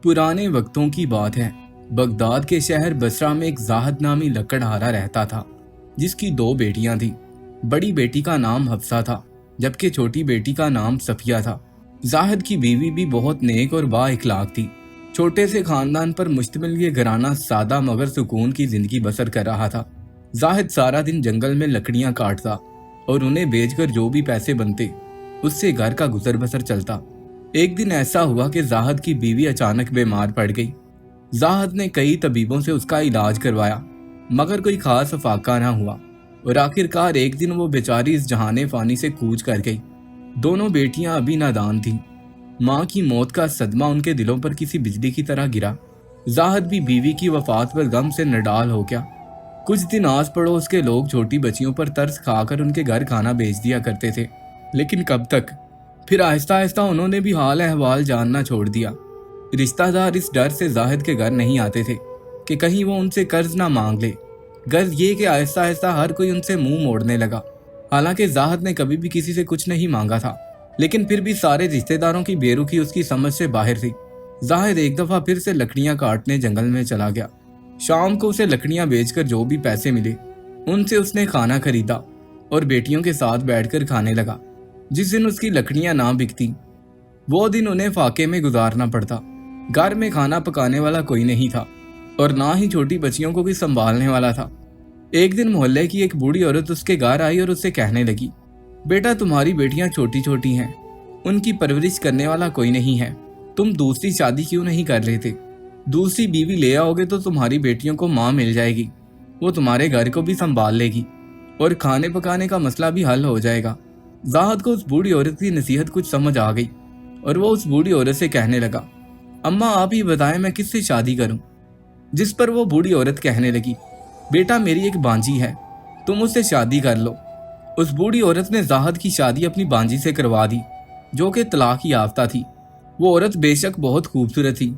पुराने वक्तों की बात है। बगदाद के शहर बसरा में एक जाहद नामी लकड़हारा रहता था, जिसकी 2 बेटियां थीं। बड़ी बेटी का नाम हफ्सा था, जबकि छोटी बेटी का नाम सफिया था। जाहद की बीवी भी बहुत नेक और बा-इखलाक थी। छोटे से खानदान पर मुश्तमिल ये घराना सादा मगर सुकून की जिंदगी बसर कर रहा था। जाहिद सारा दिन जंगल में लकड़ियां काटता और उन्हें बेचकर जो भी पैसे बनते उससे घर का गुजर बसर चलता। एक दिन ऐसा हुआ कि जाहिद की बीवी अचानक बीमार पड़ गई। जाहिद ने कई तबीबों से उसका इलाज करवाया, मगर कोई खास फाका ना हुआ और आखिरकार एक दिन वो बेचारी इस जहाने फानी से कूच कर गई। दोनों बेटियां अभी नादान थीं। माँ की मौत का सदमा उनके दिलों पर किसी बिजली की तरह गिरा। जाहिद भी बीवी की वफात पर गम से नडाल हो गया। कुछ दिन आस पड़ोस के लोग छोटी बच्चियों पर तरस खाकर उनके घर खाना भेज दिया करते थे, लेकिन कब तक। फिर आहिस्ता आहिस्ता उन्होंने भी हाल अहवाल जानना छोड़ दिया। रिश्तेदार इस डर से जाहिद के घर नहीं आते थे कि कहीं वो उनसे कर्ज ना मांग ले। गर्ज ये कि आहिस्ता आहिस्ता हर कोई उनसे मुंह मोड़ने लगा। हालांकि जाहिद ने कभी भी किसी से कुछ नहीं मांगा था, लेकिन फिर भी सारे रिश्तेदारों की बेरुखी उसकी समझ से बाहर थी। जाहिद एक दफा फिर से लकड़ियां काटने जंगल में चला गया। शाम को उसे लकड़ियां बेचकर जो भी पैसे मिले उनसे उसने खाना खरीदा और बेटियों के साथ बैठकर खाने लगा। जिस दिन उसकी लकड़ियां ना बिकती वो दिन उन्हें फाके में गुजारना पड़ता। घर में खाना पकाने वाला कोई नहीं था और ना ही छोटी बच्चियों को भी संभालने वाला था। एक दिन मोहल्ले की एक बूढ़ी औरत उसके घर आई और उससे कहने लगी, बेटा तुम्हारी बेटियां छोटी छोटी हैं, उनकी परवरिश करने वाला कोई नहीं है, तुम दूसरी शादी क्यों नहीं कर लेते? दूसरी बीवी ले आओगे तो तुम्हारी बेटियों को माँ मिल जाएगी, वो तुम्हारे घर को भी संभाल लेगी और खाने पकाने का मसला भी हल हो जाएगा। जाहिद को उस बूढ़ी औरत की नसीहत कुछ समझ आ गई और वो उस बूढ़ी औरत से कहने लगा, अम्मा आप ही बताएं मैं किससे शादी करूं? जिस पर वो बूढ़ी औरत कहने लगी, बेटा मेरी एक बांजी है, तुम उससे शादी कर लो। उस बूढ़ी औरत ने जाहिद की शादी अपनी बांजी से करवा दी, जो कि तलाक याफ्ता थी। वो औरत बेशक बहुत खूबसूरत थी,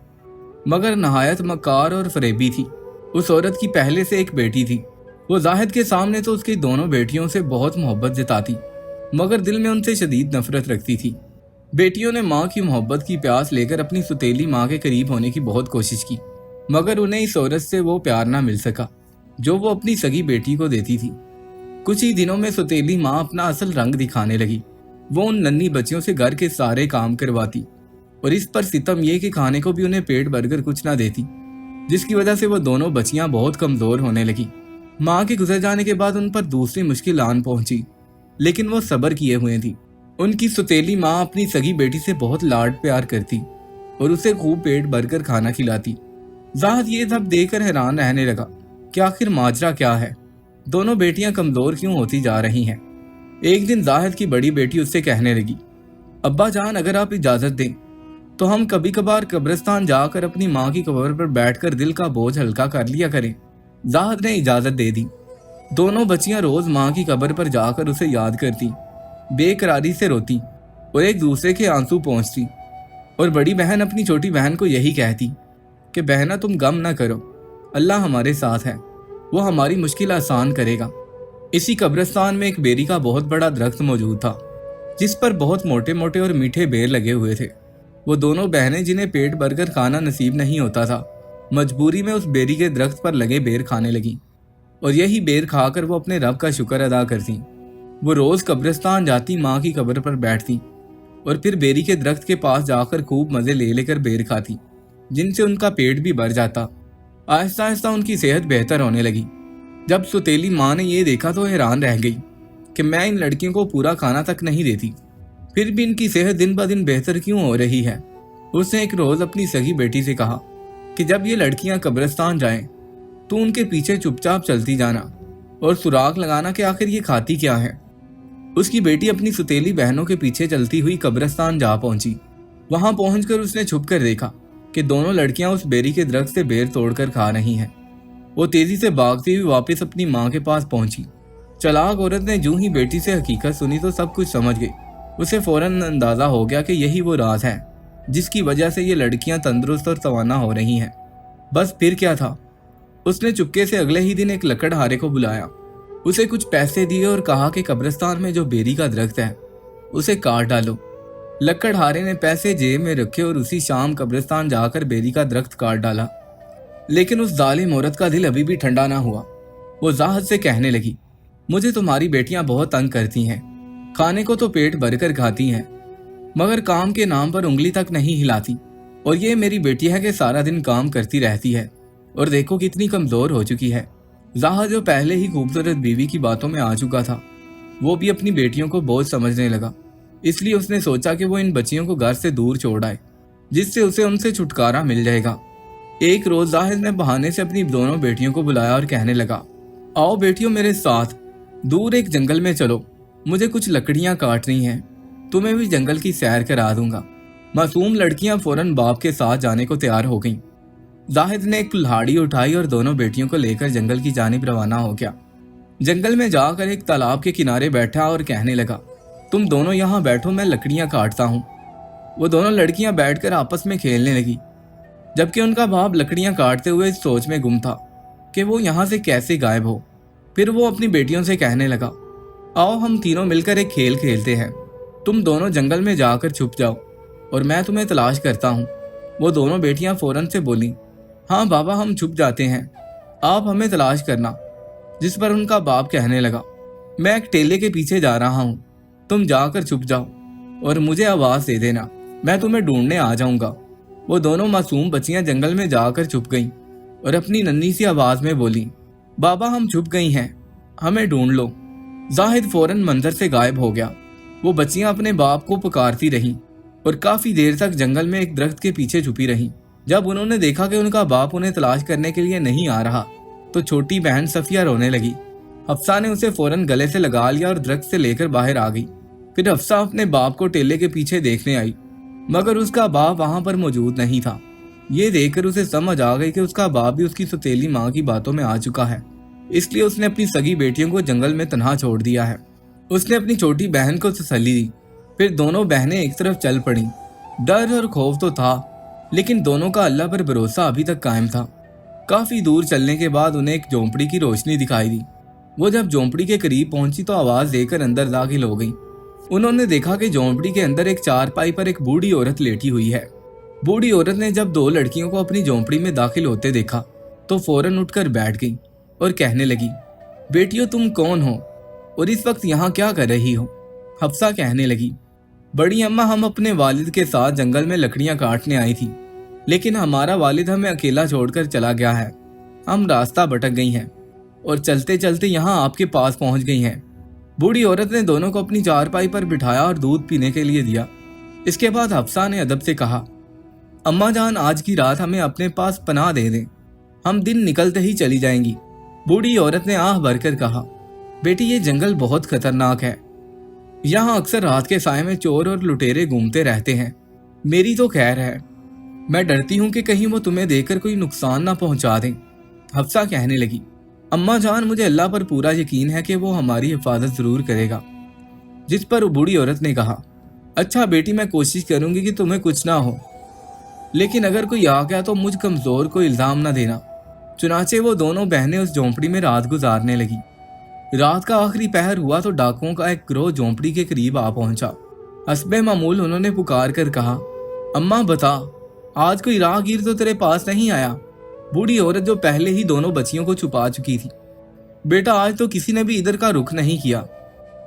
मगर नहायत मकार और फरेबी थी। उस औरत की पहले से एक बेटी थी। वो जाहिद के सामने तो उसकी दोनों बेटियों से बहुत मोहब्बत जताती, मगर दिल में उनसे शदीद नफरत रखती थी। बेटियों ने माँ की मोहब्बत की प्यास लेकर अपनी सुतेली माँ के करीब होने की बहुत कोशिश की, मगर उन्हें इस औरत से वो प्यार ना मिल सका जो वो अपनी सगी बेटी को देती थी। कुछ ही दिनों में सुतेली माँ अपना असल रंग दिखाने लगी। वो उन नन्ही बच्चियों से घर के सारे काम करवाती और इस पर सितम ये कि खाने को भी उन्हें पेट भरकर कुछ ना देती, जिसकी वजह से वो दोनों बच्चियां बहुत कमजोर होने लगी। माँ के गुजर जाने के बाद उन पर दूसरी मुश्किल आन पहुंची, लेकिन वो सब्र किए हुए थी। उनकी सुतेली माँ अपनी सगी बेटी से बहुत लाड प्यार करती और उसे खूब पेट भरकर खाना खिलाती। जाहिद ये सब देखकर हैरान रहने लगा कि आखिर माजरा क्या है, दोनों बेटियां कमजोर क्यों होती जा रही हैं। एक दिन जाहिद की बड़ी बेटी उससे कहने लगी, अब्बा जान अगर आप इजाजत दें तो हम कभी कभार कब्रिस्तान जाकर अपनी माँ की कब्र पर बैठकर दिल का बोझ हल्का कर लिया करें। जाहिद ने इजाजत दे दी। दोनों बच्चियां रोज माँ की कब्र पर जाकर उसे याद करती, बेकरारी से रोती और एक दूसरे के आंसू पहुंचती। और बड़ी बहन अपनी छोटी बहन को यही कहती कि बहना तुम गम ना करो, अल्लाह हमारे साथ है, वो हमारी मुश्किल आसान करेगा। इसी कब्रिस्तान में एक बेरी का बहुत बड़ा दरख्त मौजूद था, जिस पर बहुत मोटे मोटे और मीठे बेर लगे हुए थे। वो दोनों बहनें जिन्हें पेट भरकर खाना नसीब नहीं होता था, मजबूरी में उस बेरी के दरख्त पर लगे बेर खाने लगी और यही बेर खाकर वो अपने रब का शुक्र अदा करती। वो रोज कब्रिस्तान जाती, माँ की कब्र पर बैठती और फिर बेरी के दरख्त के पास जाकर खूब मजे ले लेकर बेर खाती, जिनसे उनका पेट भी भर जाता। आहिस्ता आहिस्ता उनकी सेहत बेहतर होने लगी। जब सुतेली माँ ने ये देखा तो हैरान रह गई कि मैं इन लड़कियों को पूरा खाना तक नहीं देती, फिर भी इनकी सेहत दिन ब दिन बेहतर क्यों हो रही है। उसने एक रोज अपनी सगी बेटी से कहा कि जब ये लड़कियां कब्रिस्तान जाएं तो उनके पीछे चुपचाप चलती जाना और सुराग लगाना कि आखिर ये खाती क्या है। उसकी बेटी अपनी सुतेली बहनों के पीछे चलती हुई कब्रिस्तान जा पहुंची। वहां पहुंचकर उसने छुप कर देखा कि दोनों लड़कियां उस बेरी के दरख्त से बेर तोड़कर खा रही हैं। वो तेजी से भागती हुई वापस अपनी माँ के पास पहुंची। चालाक औरत ने जूं ही बेटी से हकीकत सुनी तो सब कुछ समझ गई। उसे फौरन अंदाजा हो गया कि यही वो राज है जिसकी वजह से ये लड़कियां तंदुरुस्त और तवाना हो रही हैं। बस फिर क्या था, उसने चुपके से अगले ही दिन एक लकड़हारे को बुलाया, उसे कुछ पैसे दिए और कहा कि कब्रिस्तान में जो बेरी का दरख्त है उसे काट डालो लकड़हारे ने पैसे जेब में रखे और उसी शाम कब्रिस्तान जाकर बेरी का दरख्त काट डाला। लेकिन उस जालिम औरत का दिल अभी भी ठंडा ना हुआ। वो जाहद से कहने लगी, मुझे तुम्हारी बेटियां बहुत तंग करती हैं। खाने को तो पेट भरकर खाती हैं, मगर काम के नाम पर उंगली तक नहीं हिलाती। और ये मेरी बेटी है कि सारा दिन काम करती रहती है और देखो कितनी कमजोर हो चुकी है। जाहद जो पहले ही खूबसूरत बीवी की बातों में आ चुका था, वो भी अपनी बेटियों को बोझ समझने लगा। इसलिए उसने सोचा कि वो इन बच्चियों को घर से दूर छोड़ आए, जिससे उसे उनसे छुटकारा मिल जाएगा। एक रोज जाहिद ने बहाने से अपनी दोनों बेटियों को बुलाया और कहने लगा, आओ बेटियों मेरे साथ दूर एक जंगल में चलो, मुझे कुछ लकड़ियां काटनी हैं, तुम्हें भी जंगल की सैर करा दूंगा। मासूम लड़कियां फौरन बाप के साथ जाने को तैयार हो गईं। जाहिद ने एक कुल्हाड़ी उठाई और दोनों बेटियों को लेकर जंगल की जानिब रवाना हो गया। जंगल में जाकर एक तालाब के किनारे बैठा और कहने लगा, तुम दोनों यहाँ बैठो, मैं लकड़ियां काटता हूँ। वो दोनों लड़कियां बैठकर आपस में खेलने लगी, जबकि उनका बाप लकड़ियां काटते हुए इस सोच में गुम था कि वो यहाँ से कैसे गायब हो। फिर वो अपनी बेटियों से कहने लगा, आओ हम तीनों मिलकर एक खेल खेलते हैं। तुम दोनों जंगल में जाकर छुप जाओ और मैं तुम्हें तलाश करता हूँ। वो दोनों बेटियां फौरन से बोली, हाँ बाबा हम छुप जाते हैं, आप हमें तलाश करना। जिस पर उनका बाप कहने लगा, मैं एक टेले के पीछे जा रहा हूँ, तुम जाकर छुप जाओ और मुझे आवाज दे देना, मैं तुम्हें ढूंढने आ जाऊंगा। वो दोनों मासूम बच्चियां जंगल में जाकर छुप गईं और अपनी नन्ही सी आवाज में बोली, बाबा हम छुप गई हैं, हमें ढूंढ लो। जाहिद फौरन मंजर से गायब हो गया। वो बच्चियां अपने बाप को पुकारती रहीं और काफी देर तक जंगल में एक दरख्त के पीछे छुपी रहीं। जब उन्होंने देखा कि उनका बाप उन्हें तलाश करने के लिए नहीं आ रहा, तो छोटी बहन सफिया रोने लगी। हफ्सा ने उसे फौरन गले से लगा लिया और दरख्त से लेकर बाहर आ गई। फिर हफ्सा अपने बाप को टेले के पीछे देखने आई, मगर उसका बाप वहां पर मौजूद नहीं था। ये देखकर उसे समझ आ गई कि उसका बाप भी उसकी सौतेली माँ की बातों में आ चुका है, इसलिए उसने अपनी सगी बेटियों को जंगल में तन्हा छोड़ दिया है। उसने अपनी छोटी बहन को तसल्ली दी। फिर दोनों बहनें एक तरफ चल पड़ी। डर और खौफ तो था, लेकिन दोनों का अल्लाह पर भरोसा अभी तक कायम था। काफी दूर चलने के बाद उन्हें एक झोंपड़ी की रोशनी दिखाई दी। वो जब झोंपड़ी के करीब पहुंची तो आवाज देकर अंदर दाखिल हो गई। उन्होंने देखा कि झोंपड़ी के अंदर एक चारपाई पर एक बूढ़ी औरत लेटी हुई है। बूढ़ी औरत ने जब दो लड़कियों को अपनी झोंपड़ी में दाखिल होते देखा तो फौरन उठकर बैठ गई और कहने लगी, बेटियों तुम कौन हो और इस वक्त यहाँ क्या कर रही हो? हफ्सा कहने लगी, बड़ी अम्मा हम अपने वालिद के साथ जंगल में लकड़ियां काटने आई थी, लेकिन हमारा वालिद हमें अकेला छोड़कर चला गया है। हम रास्ता भटक गई हैं और चलते चलते यहाँ आपके पास पहुँच गई हैं। बूढ़ी औरत ने दोनों को अपनी चारपाई पर बिठाया और दूध पीने के लिए दिया। इसके बाद हफ्सा ने अदब से कहा, अम्मा जान आज की रात हमें अपने पास पनाह दे दें, हम दिन निकलते ही चली जाएंगी। बूढ़ी औरत ने आह भरकर कहा, बेटी ये जंगल बहुत खतरनाक है, यहाँ अक्सर रात के साय में चोर और लुटेरे घूमते रहते हैं। मेरी तो खैर है, मैं डरती हूँ कि कहीं वो तुम्हें देखकर कोई नुकसान ना पहुंचा दें। हफ्सा कहने लगी, अम्मा जान मुझे अल्लाह पर पूरा यकीन है कि वो हमारी हिफाजत जरूर करेगा। जिस पर बूढ़ी औरत ने कहा, अच्छा बेटी मैं कोशिश करूंगी कि तुम्हें कुछ ना हो, लेकिन अगर कोई आ गया तो मुझ कमजोर को इल्जाम ना देना। चुनाचे वो दोनों बहनें उस झोंपड़ी में रात गुजारने लगी। रात का आखिरी पहर हुआ तो डाकुओं का एक गिरोह झोंपड़ी के करीब आ पहुंचा। हस्बे मामूल उन्होंने पुकार कर कहा, अम्मा बता, आज कोई राहगीर तो तेरे पास नहीं आया? बूढ़ी औरत जो पहले ही दोनों बच्चियों को छुपा चुकी थी, बेटा आज तो किसी ने भी इधर का रुख नहीं किया।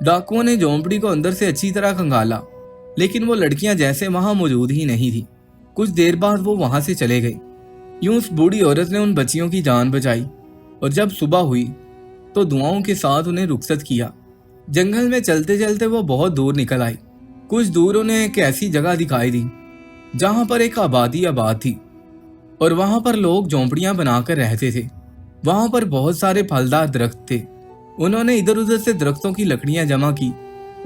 डाकुओं ने झोंपड़ी को अंदर से अच्छी तरह खंगाला, लेकिन वो लड़कियां जैसे वहां मौजूद ही नहीं थी। कुछ देर बाद वो वहां से चले गए। यूं उस बूढ़ी औरत ने उन बच्चियों की जान बचाई और जब सुबह हुई तो दुआओं के साथ उन्हें रुखसत किया। जंगल में चलते चलते वो बहुत दूर निकल आई। कुछ दूर उन्हें एक ऐसी जगह दिखाई दी जहां पर एक आबादी आबाद थी और वहां पर लोग झोंपड़ियां बनाकर रहते थे। वहां पर बहुत सारे फलदार दरख्त थे। उन्होंने इधर उधर से दरख्तों की लकड़ियां जमा की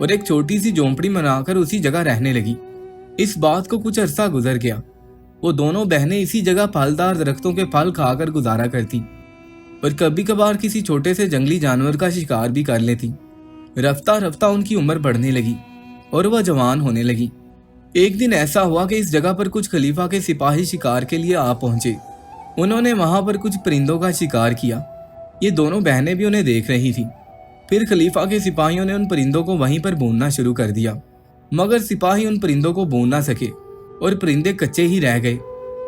और एक छोटी सी झोंपड़ी बनाकर उसी जगह रहने लगी। इस बात को कुछ अरसा गुजर गया। वो दोनों बहनें इसी जगह फलदार दरख्तों के फल खाकर गुजारा करती और कभी कभार किसी छोटे से जंगली जानवर का शिकार भी कर लेती। रफ्ता रफ्ता उनकी उम्र बढ़ने लगी और वह जवान होने लगी। एक दिन ऐसा हुआ कि इस जगह पर कुछ खलीफा के सिपाही शिकार के लिए आ पहुंचे। उन्होंने वहां पर कुछ परिंदों का शिकार किया। ये दोनों बहनें भी उन्हें देख रही थी। फिर खलीफा के सिपाहियों ने उन परिंदों को वहीं पर भूनना शुरू कर दिया। मगर सिपाही उन परिंदों को भून ना सके और परिंदे कच्चे ही रह गए।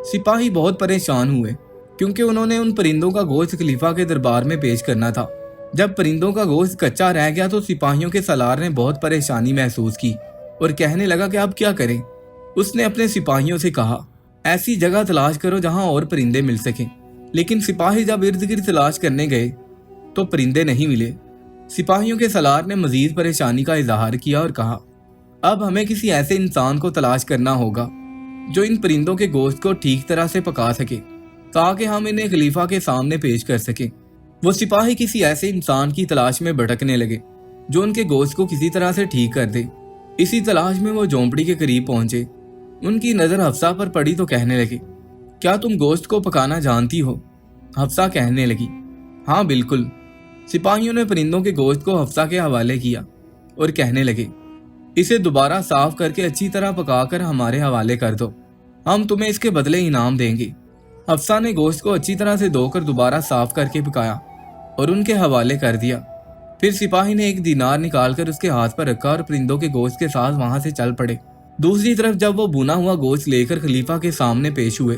सिपाही बहुत परेशान हुए क्योंकि उन्होंने उन परिंदों का गोश्त खलीफा के दरबार में पेश करना था। जब परिंदों का गोश्त कच्चा रह गया तो सिपाहियों के सलार ने बहुत परेशानी महसूस की और कहने लगा कि अब क्या करें। उसने अपने सिपाहियों से कहा, ऐसी जगह तलाश करो जहां और परिंदे मिल सकें। लेकिन सिपाही जब इर्द गिर्द तलाश करने गए तो परिंदे नहीं मिले। सिपाहियों के सलार ने मजीद परेशानी का इजहार किया और कहा, अब हमें किसी ऐसे इंसान को तलाश करना होगा जो इन परिंदों के गोश्त को ठीक तरह से पका सके ताकि हम इन्हें खलीफा के सामने पेश कर सकें। वो सिपाही किसी ऐसे इंसान की तलाश में भटकने लगे जो उनके गोश्त को किसी तरह से ठीक कर दे। इसी तलाश में वो झोंपड़ी के करीब पहुंचे। उनकी नज़र हफ्सा पर पड़ी तो कहने लगे, क्या तुम गोश्त को पकाना जानती हो? हफ्सा कहने लगी, हाँ बिल्कुल। सिपाहियों ने परिंदों के गोश्त को हफ्सा के हवाले किया और कहने लगे, इसे दोबारा साफ करके अच्छी तरह पकाकर हमारे हवाले कर दो, हम तुम्हें इसके बदले इनाम देंगे। हफ्सा ने गोश्त को अच्छी तरह से धोकर दोबारा साफ करके पकाया और उनके हवाले कर दिया। फिर सिपाही ने 1 दीनार निकालकर उसके हाथ पर रखा और परिंदों के गोश्त के साथ वहां से चल पड़े। दूसरी तरफ जब वो भुना हुआ गोश्त लेकर खलीफा के सामने पेश हुए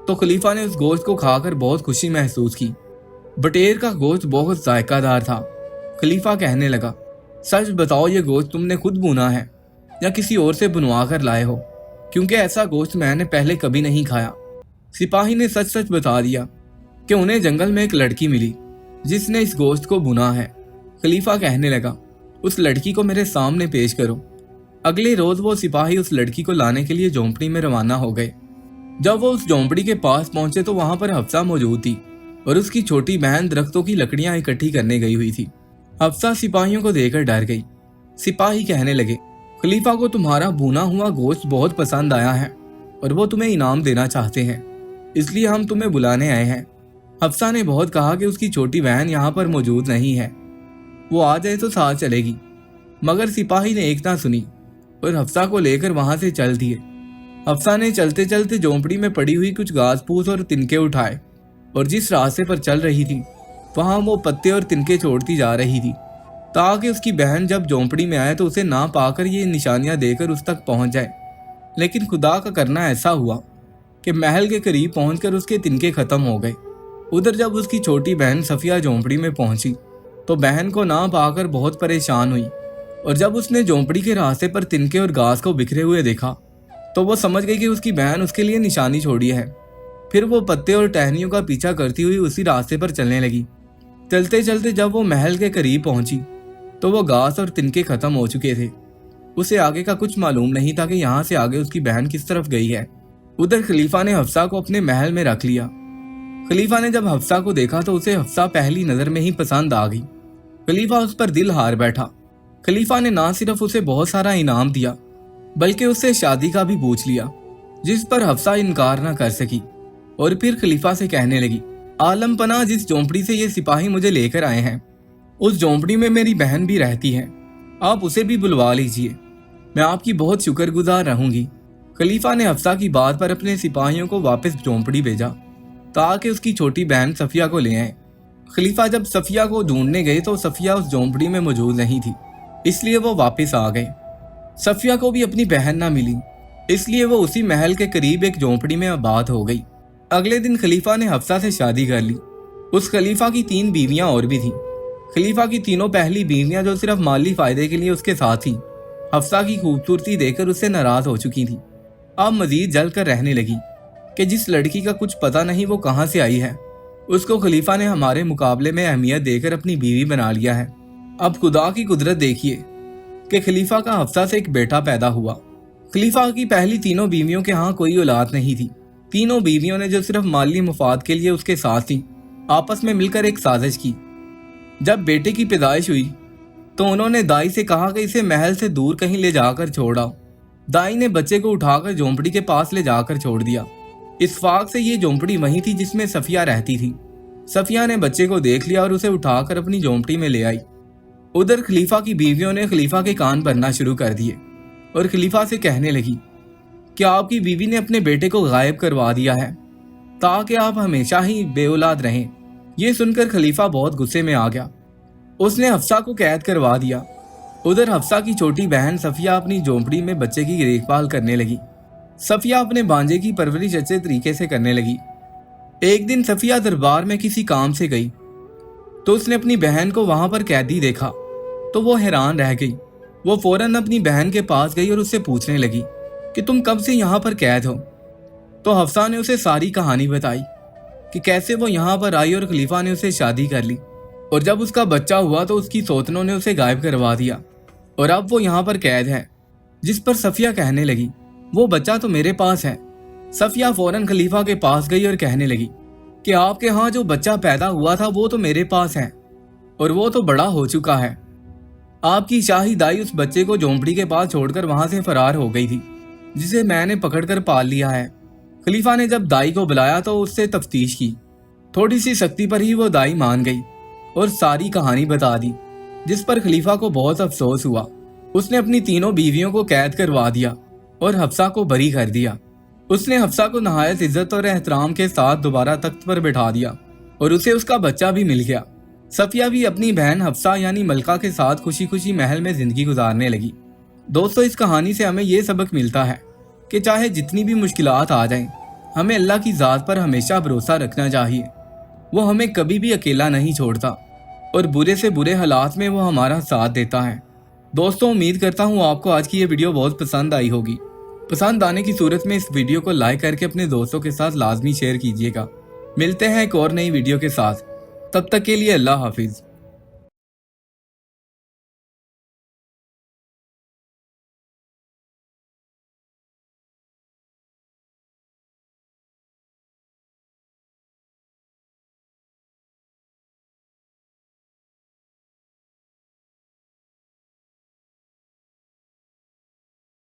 तो खलीफा ने उस गोश्त को खाकर बहुत खुशी महसूस की। बटेर का गोश्त बहुत जायकादार था। खलीफा कहने लगा, सच बताओ ये गोश्त तुमने खुद भुना है या किसी और से बुनवा कर लाए हो, क्योंकि ऐसा गोश्त मैंने पहले कभी नहीं खाया। सिपाही ने सच सच बता दिया कि उन्हें जंगल में एक लड़की मिली जिसने इस गोश्त को भुना है। खलीफा कहने लगा, उस लड़की को मेरे सामने पेश करो। अगले रोज वो सिपाही उस लड़की को लाने के लिए झोंपड़ी में रवाना हो गए। जब वो उस झोंपड़ी के पास पहुंचे तो वहां पर हफ्सा मौजूद थी और उसकी छोटी बहन दरख्तों की लकड़ियां इकट्ठी करने गई हुई थी। हफ्सा सिपाहियों को देखकर डर गई। सिपाही कहने लगे, खलीफा को तुम्हारा भुना हुआ गोश्त बहुत पसंद आया है और वो तुम्हें इनाम देना चाहते हैं, इसलिए हम तुम्हें बुलाने आए हैं। हफ्सा ने बहुत कहा कि उसकी छोटी बहन यहाँ पर मौजूद नहीं है, वो आ जाए तो साथ चलेगी। मगर सिपाही ने एक ना सुनी और हफ्सा को लेकर वहां से चल दिए। हफ्सा ने चलते चलते झोंपड़ी में पड़ी हुई कुछ घास फूस और तिनके उठाए और जिस रास्ते पर चल रही थी वहां वो पत्ते और तिनके छोड़ती जा रही थी ताकि उसकी बहन जब झोंपड़ी में आए तो उसे ना पाकर ये निशानियां देकर उस तक पहुंच जाए। लेकिन खुदा का करना ऐसा हुआ कि महल के करीब पहुंचकर उसके तिनके खत्म हो गए। उधर जब उसकी छोटी बहन सफिया झोंपड़ी में पहुंची तो बहन को ना पाकर बहुत परेशान हुई और जब उसने झोंपड़ी के रास्ते पर तिनके और घास को बिखरे हुए देखा तो वो समझ गई कि उसकी बहन उसके लिए निशानी छोड़ी है। फिर वो पत्ते और टहनियों का पीछा करती हुई उसी रास्ते पर चलने लगी। चलते चलते जब वो महल के करीब पहुंची तो वो घास और तिनके खत्म हो चुके थे। उसे आगे का कुछ मालूम नहीं था कि यहाँ से आगे उसकी बहन किस तरफ गई है। उधर खलीफा ने हफ्सा को अपने महल में रख लिया। खलीफा ने जब हफ्सा को देखा तो उसे हफ्सा पहली नजर में ही पसंद आ गई। खलीफा उस पर दिल हार बैठा। खलीफा ने ना सिर्फ उसे बहुत सारा इनाम दिया बल्कि उससे शादी का भी पूछ लिया, जिस पर हफ्सा इनकार ना कर सकी और फिर खलीफा से कहने लगी, आलम पना, जिस झोंपड़ी से ये सिपाही मुझे लेकर आए हैं उस झोंपड़ी में मेरी बहन भी रहती है, आप उसे भी बुलवा लीजिए, मैं आपकी बहुत शुक्रगुजार रहूंगी। खलीफा ने हफ्सा की बात पर अपने सिपाहियों को वापस झोंपड़ी भेजा ताकि उसकी छोटी बहन सफिया को ले आए। खलीफा जब सफिया को ढूंढने गए तो सफिया उस झोंपड़ी में मौजूद नहीं थी, इसलिए वो वापस आ गए। सफिया को भी अपनी बहन ना मिली, इसलिए वो उसी महल के करीब एक झोंपड़ी में आबाद हो गई। अगले दिन खलीफा ने हफ्सा से शादी कर ली। उस खलीफा की 3 बीवियां और भी थीं। खलीफा की तीनों पहली बीवियां जो सिर्फ माली फायदे के लिए उसके साथ थीं, हफ्सा की खूबसूरती देखकर उससे नाराज हो चुकी थी। अब मजीद जल कर रहने लगी कि जिस लड़की का कुछ पता नहीं वो कहाँ से आई है, उसको खलीफा ने हमारे मुकाबले में अहमियत देकर अपनी बीवी बना लिया है। अब खुदा की कुदरत देखिए कि खलीफा का हफ्सा से एक बेटा पैदा हुआ। खलीफा की पहली तीनों बीवियों के यहाँ कोई औलाद नहीं थी। तीनों बीवियों ने जो सिर्फ माली मुफाद के लिए उसके साथ थी, आपस में मिलकर एक साजिश की। जब बेटे की पैदाइश हुई तो उन्होंने दाई से कहा कि इसे महल से दूर कहीं ले जाकर छोड़ आओ। दाई ने बच्चे को उठाकर झोंपड़ी के पास ले जाकर छोड़ दिया। इत्तेफाक से ये झोंपड़ी वही थी जिसमें सफिया रहती थी। सफिया ने बच्चे को देख लिया और उसे उठाकर अपनी झोंपड़ी में ले आई। उधर खलीफा की बीवियों ने खलीफा के कान भरना शुरू कर दिए और खलीफा से कहने लगी, क्या आपकी बीवी ने अपने बेटे को गायब करवा दिया है ताकि आप हमेशा ही बेऔलाद रहें? ये सुनकर खलीफा बहुत गुस्से में आ गया। उसने हफ्सा को कैद करवा दिया उधर हफ्सा की छोटी बहन सफिया अपनी झोंपड़ी में बच्चे की देखभाल करने लगी। सफिया अपने भांजे की परवरिश अच्छे तरीके से करने लगी। एक दिन सफिया दरबार में किसी काम से गई तो उसने अपनी बहन को वहां पर कैदी देखा तो वो हैरान रह गई। वो फौरन अपनी बहन के पास गई और उससे पूछने लगी कि तुम कब से यहाँ पर कैद हो। तो हफ्सा ने उसे सारी कहानी बताई कि कैसे वो यहाँ पर आई और खलीफा ने उसे शादी कर ली और जब उसका बच्चा हुआ तो उसकी सौतनों ने उसे गायब करवा दिया और अब वो यहाँ पर कैद है। जिस पर सफिया कहने लगी, वो बच्चा तो मेरे पास है। सफिया फौरन खलीफा के पास गई और कहने लगी कि आपके यहाँ जो बच्चा पैदा हुआ था वो तो मेरे पास है और वो तो बड़ा हो चुका है। आपकी शाही दाई उस बच्चे को झोंपड़ी के पास छोड़कर वहां से फरार हो गई थी, जिसे मैंने पकड़कर पाल लिया है। खलीफा ने जब दाई को बुलाया तो उससे तफ्तीश की। थोड़ी सी सख्ती पर ही वो दाई मान गई और सारी कहानी बता दी, जिस पर खलीफा को बहुत अफसोस हुआ। उसने अपनी तीनों बीवियों को कैद करवा दिया और हफ्सा को बरी कर दिया। उसने हफ्सा को नहायत इज्जत और एहतराम के साथ दोबारा तख्त पर बैठा दिया और उसे उसका बच्चा भी मिल गया। सफिया भी अपनी बहन हफ्सा यानी मलका के साथ खुशी खुशी महल में जिंदगी गुजारने लगी। दोस्तों, इस कहानी से हमें ये सबक मिलता है कि चाहे जितनी भी मुश्किलात आ जाएं, हमें अल्लाह की ज़ात पर हमेशा भरोसा रखना चाहिए। वो हमें कभी भी अकेला नहीं छोड़ता और बुरे से बुरे हालात में वो हमारा साथ देता है। दोस्तों, उम्मीद करता हूँ आपको आज की ये वीडियो बहुत पसंद आई होगी। पसंद आने की सूरत में इस वीडियो को लाइक करके अपने दोस्तों के साथ लाजमी शेयर कीजिएगा। मिलते हैं एक और नई वीडियो के साथ, तब तक के लिए अल्लाह हाफिज़।